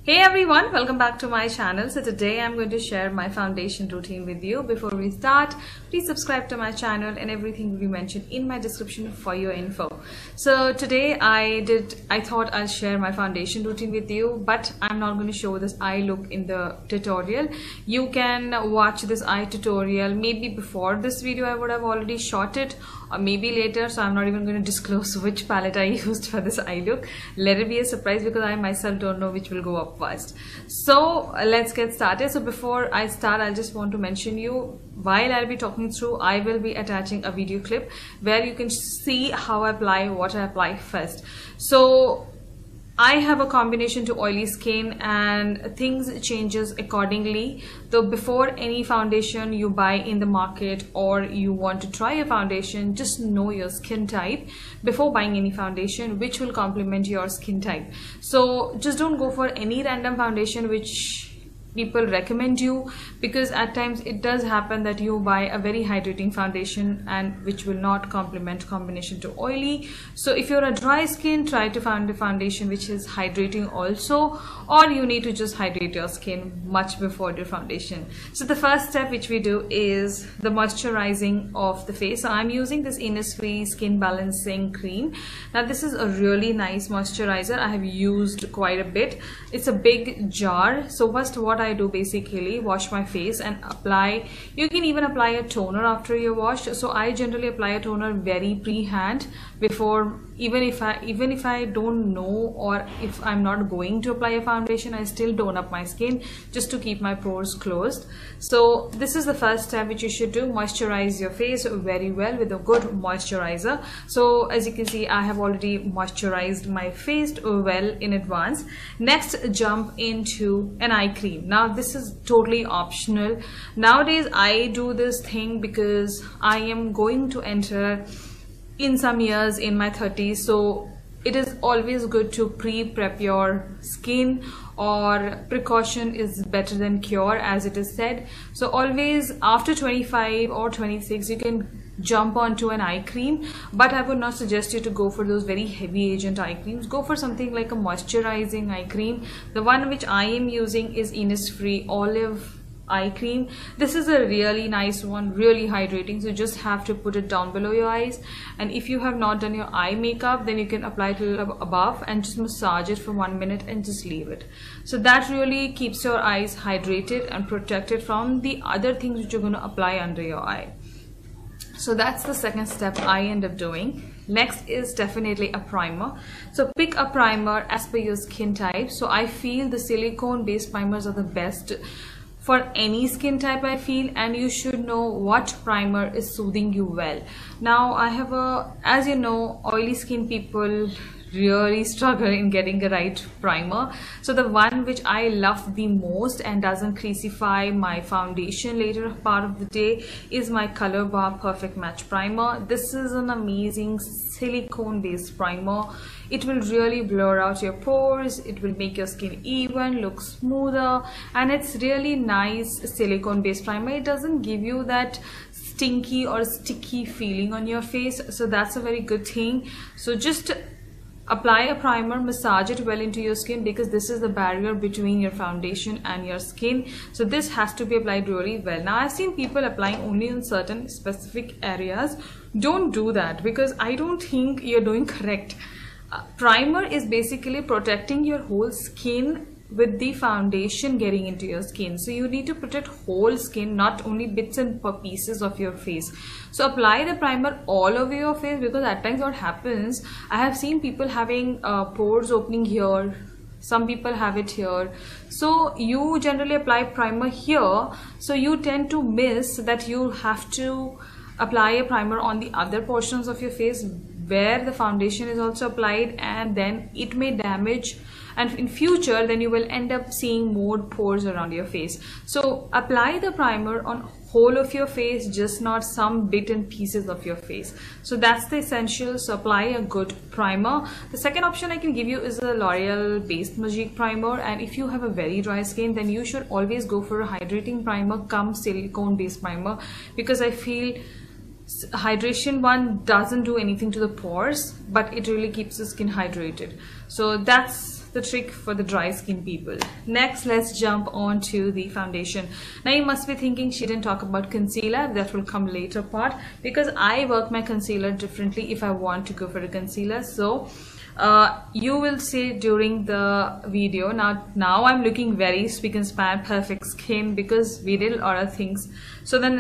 Hey everyone, welcome back to my channel. So today I'm going to share my foundation routine with you. Before we start, please subscribe to my channel and everything will be mentioned in my description for your info. So today I thought I'll share my foundation routine with you, but I'm not going to show this eye look in the tutorial. You can watch this eye tutorial maybe before this video. I would have already shot it, or maybe later, so I'm not even going to disclose which palette I used for this eye look. Let it be a surprise because I myself don't know which will go up first. So let's get started. So before I start, I just want to mention you, while I'll be talking through, I will be attaching a video clip where you can see how I apply what I apply first. So I have a combination to oily skin and things changes accordingly. So before any foundation you buy in the market or you want to try a foundation, just know your skin type before buying any foundation which will complement your skin type. So just don't go for any random foundation which people recommend you, because at times it does happen that you buy a very hydrating foundation and which will not complement combination to oily. So if you're a dry skin, try to find a foundation which is hydrating also, or you need to just hydrate your skin much before your foundation. So the first step which we do is the moisturizing of the face. So I'm using this ENQUIRY skin balancing cream. Now this is a really nice moisturizer. I have used quite a bit. It's a big jar. So first what I do basically, wash my face and apply. You can even apply a toner after you wash. So I generally apply a toner very pre-hand before, even if I don't know, or if I'm not going to apply a foundation, I still tone up my skin just to keep my pores closed. So this is the first step which you should do. Moisturize your face very well with a good moisturizer. So as you can see, I have already moisturized my face well in advance. Next, jump into an eye cream. Now this is totally optional. Nowadays I do this thing because I am going to enter in some years in my 30s, so it is always good to pre-prep your skin, or precaution is better than cure, as it is said. So always after 25 or 26 you can jump onto an eye cream, but I would not suggest you to go for those very heavy agent eye creams. Go for something like a moisturizing eye cream. The one which I am using is Innisfree Olive eye cream. This is a really nice one, really hydrating. So you just have to put it down below your eyes, and if you have not done your eye makeup, then you can apply it a little above and just massage it for 1 minute and just leave it. So that really keeps your eyes hydrated and protected from the other things which you're going to apply under your eye. So that's the second step I end up doing. Next is definitely a primer. So pick a primer as per your skin type. So I feel the silicone based primers are the best for any skin type, I feel, and you should know what primer is soothing you well. Now I have as you know, oily skin people really struggle in getting the right primer. So the one which I love the most and doesn't creasify my foundation later part of the day is my Color Bar Perfect Match Primer. This is an amazing silicone based primer. It will really blur out your pores, it will make your skin even, look smoother, and it's really nice silicone based primer. It doesn't give you that stinky or sticky feeling on your face, so that's a very good thing. So just apply a primer, massage it well into your skin, because this is the barrier between your foundation and your skin. So this has to be applied really well. Now I've seen people applying only in certain specific areas. Don't do that, because I don't think you're doing correct. Primer is basically protecting your whole skin with the foundation getting into your skin. So you need to protect whole skin, not only bits and pieces of your face. So apply the primer all over your face, because at times what happens, I have seen people having pores opening here, some people have it here. So you generally apply primer here, so you tend to miss that you have to apply a primer on the other portions of your face where the foundation is also applied, and then it may damage, and in future then you will end up seeing more pores around your face. So apply the primer on whole of your face, just not some bit and pieces of your face. So that's the essential. So apply a good primer. The second option I can give you is a L'Oreal based Magic primer, and if you have a very dry skin, then you should always go for a hydrating primer come silicone based primer, because I feel hydration one doesn't do anything to the pores, but it really keeps the skin hydrated. So that's the trick for the dry skin people. Next, let's jump on to the foundation. Now you must be thinking she didn't talk about concealer. That will come later part, because I work my concealer differently if I want to go for a concealer. So you will see during the video. Now I'm looking very spick and span, perfect skin, because we did a lot of things. So then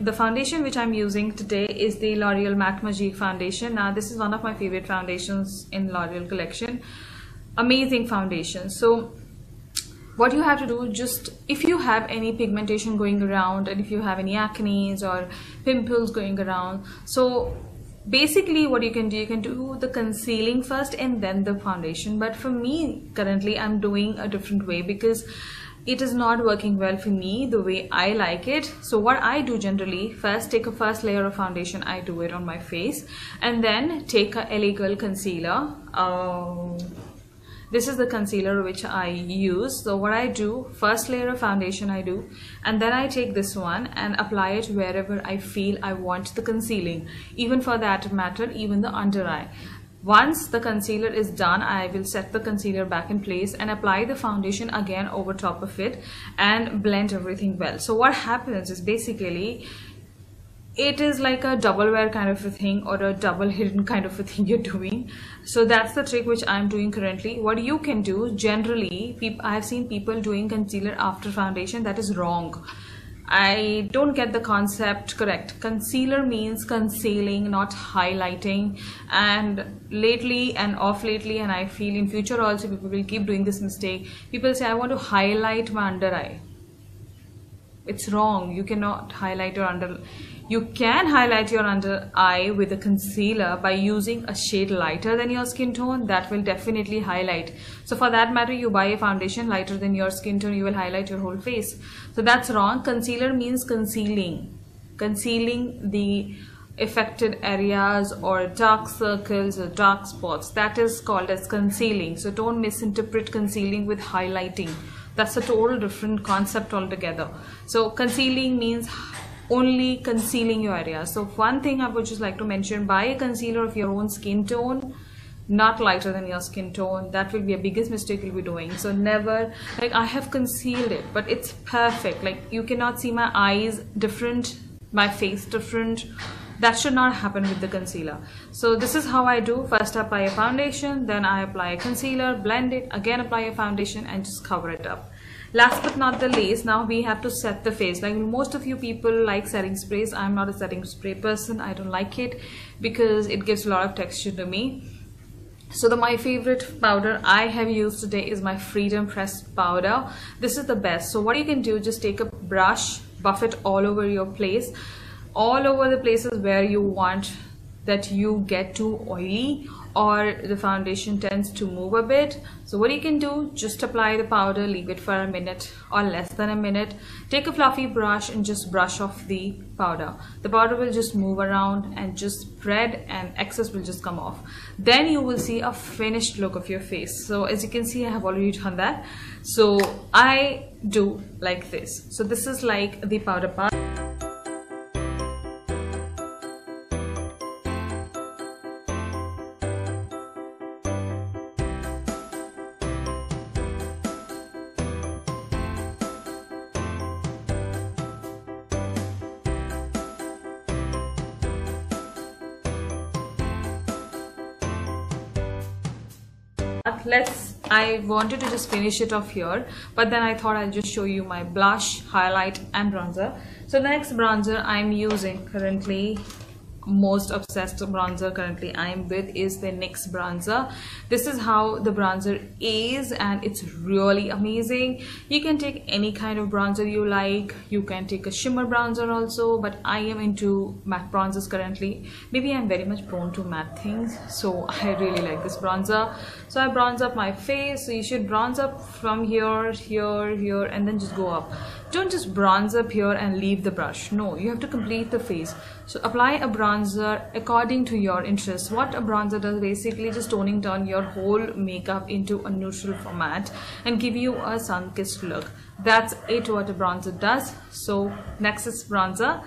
the foundation which I'm using today is the L'Oreal Matte Magique foundation. Now this is one of my favorite foundations in L'Oreal collection. Amazing foundation. So what you have to do, just if you have any pigmentation going around, and if you have any acne or pimples going around, so basically what you can do the concealing first and then the foundation. But for me currently I'm doing a different way, because it is not working well for me the way I like it. So what I do generally, first take a first layer of foundation, I do it on my face, and then take a LA Girl concealer. This is the concealer which I use. So what I do, first layer of foundation I do, and then I take this one and apply it wherever I feel I want the concealing, even for that matter, even the under eye. Once the concealer is done, I will set the concealer back in place and apply the foundation again over top of it and blend everything well. So what happens is, basically it is like a double wear kind of a thing, or a double hidden kind of a thing you're doing. So that's the trick which I'm doing currently. What you can do, generally I have seen people doing concealer after foundation. That is wrong. I don't get the concept correct. Concealer means concealing, not highlighting. And lately and off lately, and I feel in future also people will keep doing this mistake. People say, I want to highlight my under eye. It's wrong. You cannot highlight your under. You can highlight your under eye with a concealer by using a shade lighter than your skin tone. That will definitely highlight. So for that matter, you buy a foundation lighter than your skin tone, you will highlight your whole face. So that's wrong. Concealer means concealing the affected areas or dark circles or dark spots. That is called as concealing. So don't misinterpret concealing with highlighting. That's a total different concept altogether. So concealing means only concealing your area. So one thing I would just like to mention, buy a concealer of your own skin tone, not lighter than your skin tone. That will be a biggest mistake you'll be doing. So never, like, I have concealed it, but it's perfect. Like, you cannot see my eyes different, my face different. That should not happen with the concealer. So this is how I do. First I apply a foundation, then I apply a concealer, blend it, again apply a foundation, and just cover it up. Last but not the least, now we have to set the face. Like, most of you people like setting sprays. I'm not a setting spray person. I don't like it because it gives a lot of texture to me. So my favorite powder I have used today is my Freedom Pressed powder. This is the best. So what you can do, just take a brush, buff it all over your place, all over the places where you want that you get too oily or the foundation tends to move a bit. So what you can do, just apply the powder, leave it for a minute or less than a minute. Take a fluffy brush and just brush off the powder. The powder will just move around and just spread, and excess will just come off. Then you will see a finished look of your face. So as you can see, I have already done that. So I do like this. So this is like the powder part. I wanted to just finish it off here, but then I thought I'll just show you my blush, highlight and bronzer. So the next bronzer I'm using currently, most obsessed bronzer currently I'm with, is the NYX bronzer. This is how the bronzer is, and it's really amazing. You can take any kind of bronzer you like. You can take a shimmer bronzer also, but I am into matte bronzers currently. Maybe I'm very much prone to matte things, so I really like this bronzer. So I bronze up my face. So you should bronze up from here, here, here, and then just go up. Don't just bronze up here and leave the brush. No, you have to complete the face. So apply a bronzer according to your interest. What a bronzer does, basically just toning down your whole makeup into a neutral format and give you a sun-kissed look. That's it, what a bronzer does. So next is bronzer.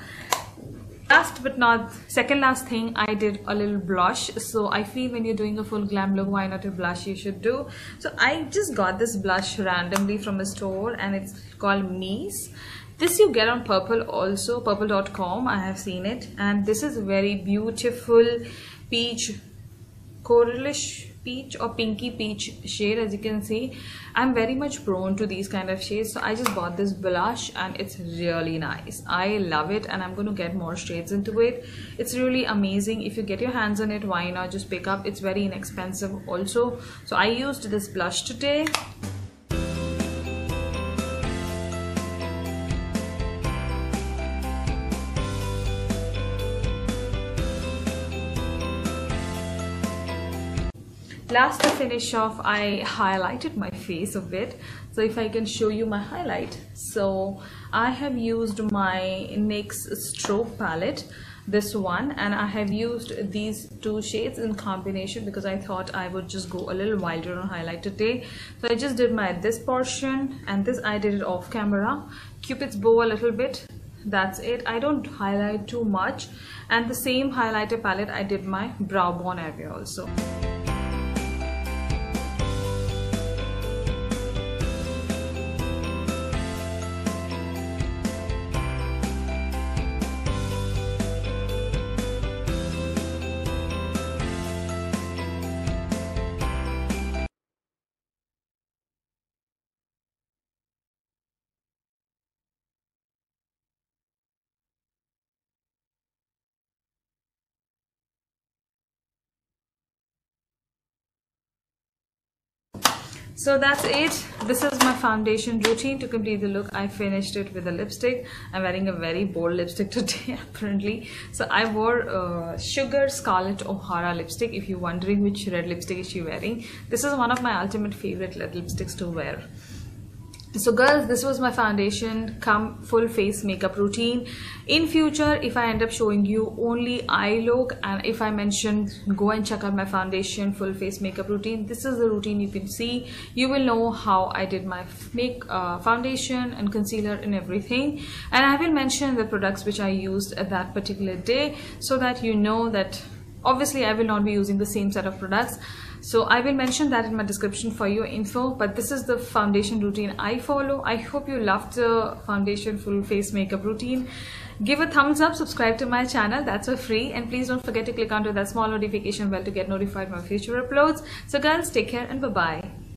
Last but not second last thing, I did a little blush. So I feel when you're doing a full glam look, why not a blush you should do. So I just got this blush randomly from a store and it's called Mies. This you get on Purple also, purple.com. I have seen it, and this is very beautiful peach, coralish peach or pinky peach shade. As you can see, I'm very much prone to these kind of shades, so I just bought this blush and it's really nice. I love it, and I'm going to get more shades into it. It's really amazing. If you get your hands on it, why not just pick up. It's very inexpensive also. So I used this blush today. Last to finish off, I highlighted my face a bit. So if I can show you my highlight. So I have used my NYX stroke palette, this one, and I have used these two shades in combination because I thought I would just go a little wilder on highlight today. So I just did this portion, and this I did it off camera. Cupid's bow a little bit. That's it. I don't highlight too much. And the same highlighter palette, I did my brow bone area also. So that's it. This is my foundation routine. To complete the look, I finished it with a lipstick. I'm wearing a very bold lipstick today apparently. So I wore Sugar Scarlet O'Hara lipstick. If you're wondering which red lipstick is she wearing, this is one of my ultimate favorite red lipsticks to wear. So girls, this was my foundation come full face makeup routine. In future, if I end up showing you only eye look, and if I mention go and check out my foundation full face makeup routine, this is the routine you can see. You will know how I did my foundation and concealer and everything, and I will mention the products which I used at that particular day, so that you know that obviously I will not be using the same set of products. So I will mention that in my description for your info, but this is the foundation routine I follow. I hope you loved the foundation full face makeup routine. Give a thumbs up, subscribe to my channel, that's for free, and please don't forget to click onto that small notification bell to get notified of my future uploads. So girls, take care and bye-bye.